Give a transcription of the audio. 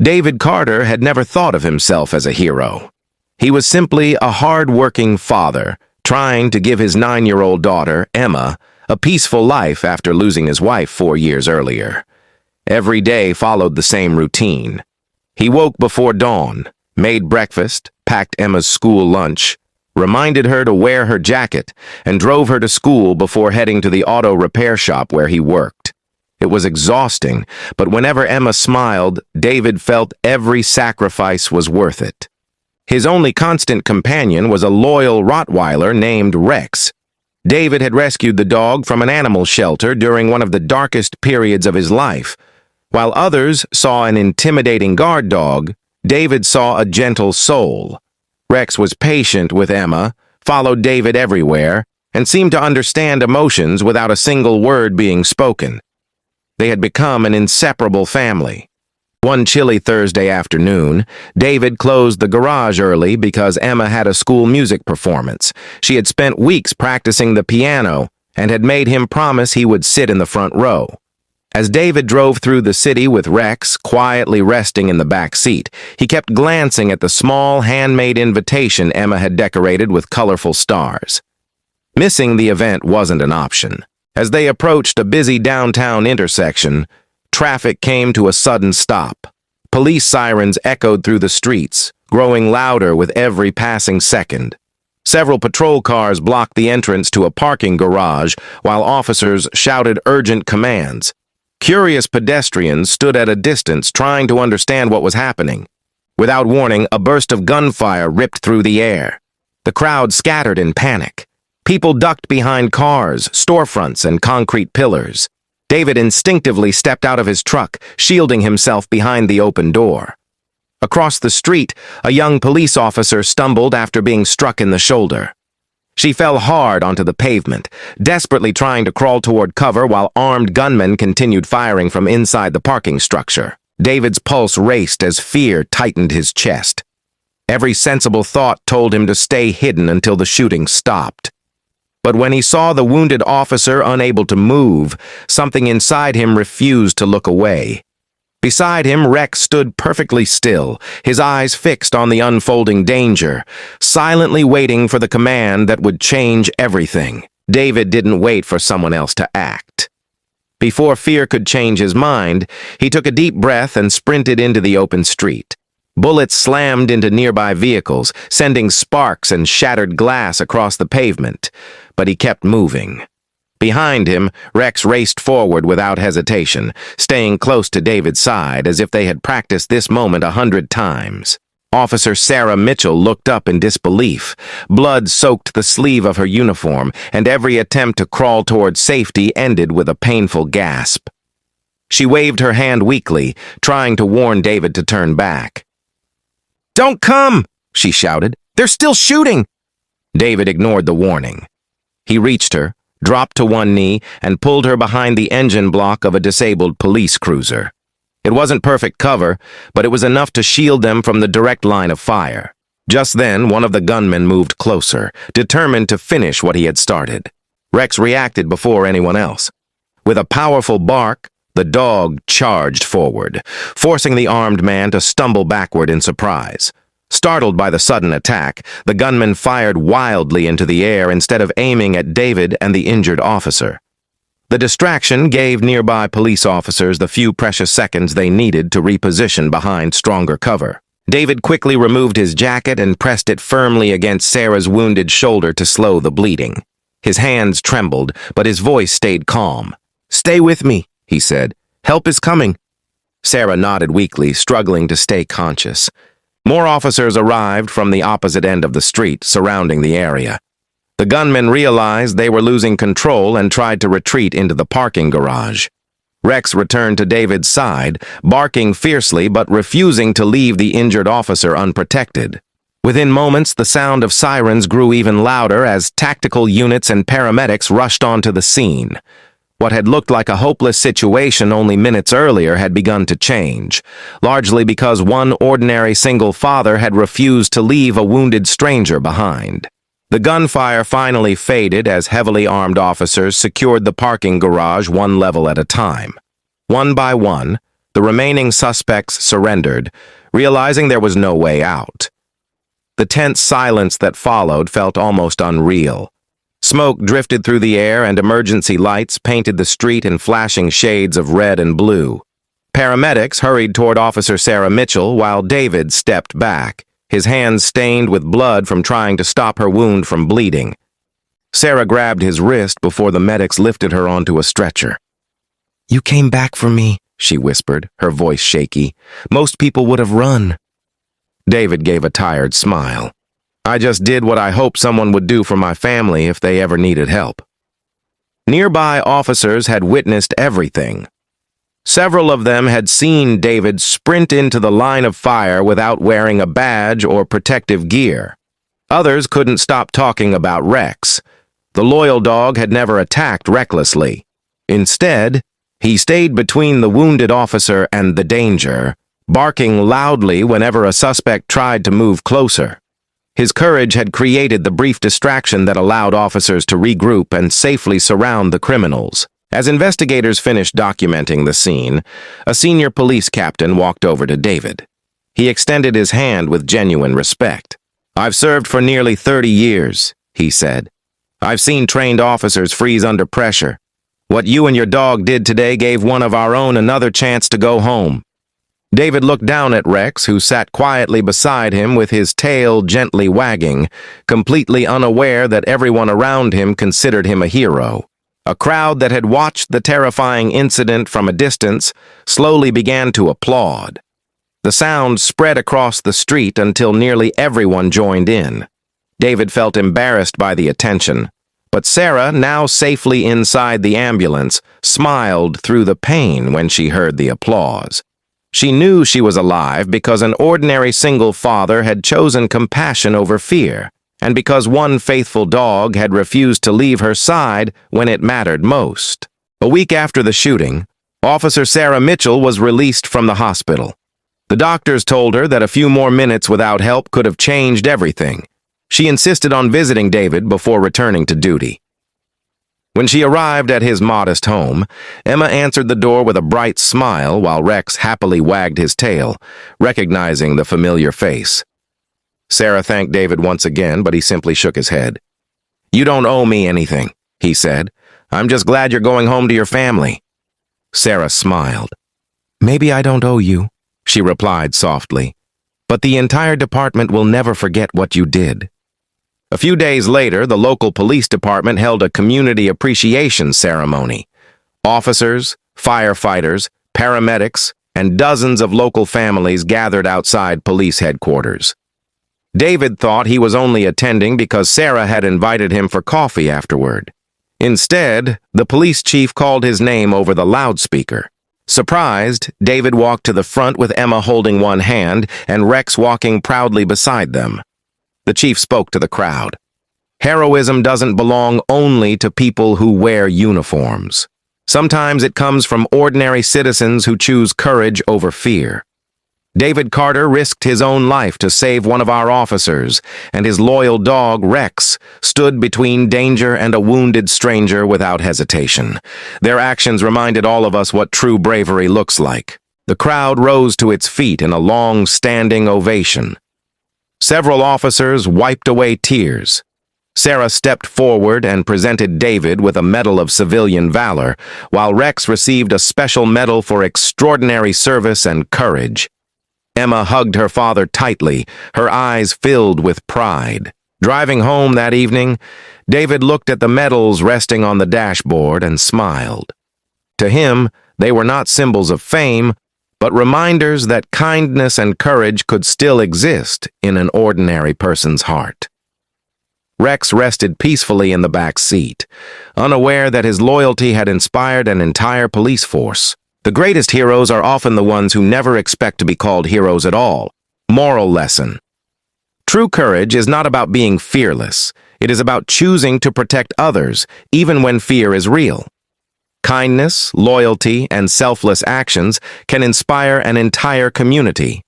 David Carter had never thought of himself as a hero. He was simply a hard-working father, trying to give his 9-year-old daughter, Emma, a peaceful life after losing his wife 4 years earlier. Every day followed the same routine. He woke before dawn, made breakfast, packed Emma's school lunch, reminded her to wear her jacket, and drove her to school before heading to the auto repair shop where he worked. It was exhausting, but whenever Emma smiled, David felt every sacrifice was worth it. His only constant companion was a loyal Rottweiler named Rex. David had rescued the dog from an animal shelter during one of the darkest periods of his life. While others saw an intimidating guard dog, David saw a gentle soul. Rex was patient with Emma, followed David everywhere, and seemed to understand emotions without a single word being spoken. They had become an inseparable family. One chilly Thursday afternoon, David closed the garage early because Emma had a school music performance. She had spent weeks practicing the piano and had made him promise he would sit in the front row. As David drove through the city with Rex quietly resting in the back seat, he kept glancing at the small handmade invitation Emma had decorated with colorful stars. Missing the event wasn't an option. As they approached a busy downtown intersection, traffic came to a sudden stop. Police sirens echoed through the streets, growing louder with every passing second. Several patrol cars blocked the entrance to a parking garage while officers shouted urgent commands. Curious pedestrians stood at a distance trying to understand what was happening. Without warning, a burst of gunfire ripped through the air. The crowd scattered in panic. People ducked behind cars, storefronts, and concrete pillars. David instinctively stepped out of his truck, shielding himself behind the open door. Across the street, a young police officer stumbled after being struck in the shoulder. She fell hard onto the pavement, desperately trying to crawl toward cover while armed gunmen continued firing from inside the parking structure. David's pulse raced as fear tightened his chest. Every sensible thought told him to stay hidden until the shooting stopped. But when he saw the wounded officer unable to move, something inside him refused to look away. Beside him, Rex stood perfectly still, his eyes fixed on the unfolding danger, silently waiting for the command that would change everything. David didn't wait for someone else to act. Before fear could change his mind, he took a deep breath and sprinted into the open street. Bullets slammed into nearby vehicles, sending sparks and shattered glass across the pavement, but he kept moving. Behind him, Rex raced forward without hesitation, staying close to David's side as if they had practiced this moment 100 times. Officer Sarah Mitchell looked up in disbelief. Blood soaked the sleeve of her uniform, and every attempt to crawl toward safety ended with a painful gasp. She waved her hand weakly, trying to warn David to turn back. "Don't come!" she shouted. "They're still shooting!" David ignored the warning. He reached her, dropped to one knee, and pulled her behind the engine block of a disabled police cruiser. It wasn't perfect cover, but it was enough to shield them from the direct line of fire. Just then, one of the gunmen moved closer, determined to finish what he had started. Rex reacted before anyone else. With a powerful bark, the dog charged forward, forcing the armed man to stumble backward in surprise. Startled by the sudden attack, the gunman fired wildly into the air instead of aiming at David and the injured officer. The distraction gave nearby police officers the few precious seconds they needed to reposition behind stronger cover. David quickly removed his jacket and pressed it firmly against Sarah's wounded shoulder to slow the bleeding. His hands trembled, but his voice stayed calm. "Stay with me," he said. "Help is coming." Sarah nodded weakly, struggling to stay conscious. More officers arrived from the opposite end of the street, surrounding the area. The gunmen realized they were losing control and tried to retreat into the parking garage. Rex returned to David's side, barking fiercely but refusing to leave the injured officer unprotected. Within moments, the sound of sirens grew even louder as tactical units and paramedics rushed onto the scene. What had looked like a hopeless situation only minutes earlier had begun to change, largely because one ordinary single father had refused to leave a wounded stranger behind. The gunfire finally faded as heavily armed officers secured the parking garage one level at a time. One by one, The remaining suspects surrendered, realizing there was no way out. The tense silence that followed felt almost unreal. Smoke drifted through the air and emergency lights painted the street in flashing shades of red and blue. Paramedics hurried toward Officer Sarah Mitchell while David stepped back, his hands stained with blood from trying to stop her wound from bleeding. Sarah grabbed his wrist before the medics lifted her onto a stretcher. "You came back for me," she whispered, her voice shaky. "Most people would have run." David gave a tired smile. "I just did what I hoped someone would do for my family if they ever needed help." Nearby officers had witnessed everything. Several of them had seen David sprint into the line of fire without wearing a badge or protective gear. Others couldn't stop talking about Rex. The loyal dog had never attacked recklessly. Instead, he stayed between the wounded officer and the danger, barking loudly whenever a suspect tried to move closer. His courage had created the brief distraction that allowed officers to regroup and safely surround the criminals. As investigators finished documenting the scene, a senior police captain walked over to David. He extended his hand with genuine respect. "I've served for nearly 30 years, he said. "I've seen trained officers freeze under pressure. What you and your dog did today gave one of our own another chance to go home." David looked down at Rex, who sat quietly beside him with his tail gently wagging, completely unaware that everyone around him considered him a hero. A crowd that had watched the terrifying incident from a distance slowly began to applaud. The sound spread across the street until nearly everyone joined in. David felt embarrassed by the attention, but Sarah, now safely inside the ambulance, smiled through the pain when she heard the applause. She knew she was alive because an ordinary single father had chosen compassion over fear, and because one faithful dog had refused to leave her side when it mattered most. A week after the shooting, Officer Sarah Mitchell was released from the hospital. The doctors told her that a few more minutes without help could have changed everything. She insisted on visiting David before returning to duty. When she arrived at his modest home, Emma answered the door with a bright smile while Rex happily wagged his tail, recognizing the familiar face. Sarah thanked David once again, but he simply shook his head. "You don't owe me anything," he said. "I'm just glad you're going home to your family." Sarah smiled. "Maybe I don't owe you," she replied softly, "but the entire department will never forget what you did." A few days later, the local police department held a community appreciation ceremony. Officers, firefighters, paramedics, and dozens of local families gathered outside police headquarters. David thought he was only attending because Sarah had invited him for coffee afterward. Instead, the police chief called his name over the loudspeaker. Surprised, David walked to the front with Emma holding one hand and Rex walking proudly beside them. The chief spoke to the crowd. "Heroism doesn't belong only to people who wear uniforms. Sometimes it comes from ordinary citizens who choose courage over fear. David Carter risked his own life to save one of our officers, and his loyal dog, Rex, stood between danger and a wounded stranger without hesitation. Their actions reminded all of us what true bravery looks like." The crowd rose to its feet in a long, standing ovation. Several officers wiped away tears. Sarah stepped forward and presented David with a Medal of Civilian Valor, while Rex received a special medal for extraordinary service and courage. Emma hugged her father tightly, her eyes filled with pride. Driving home that evening, David looked at the medals resting on the dashboard and smiled. To him, they were not symbols of fame, but reminders that kindness and courage could still exist in an ordinary person's heart. Rex rested peacefully in the back seat, unaware that his loyalty had inspired an entire police force. The greatest heroes are often the ones who never expect to be called heroes at all. Moral lesson. True courage is not about being fearless. It is about choosing to protect others, even when fear is real. Kindness, loyalty, and selfless actions can inspire an entire community.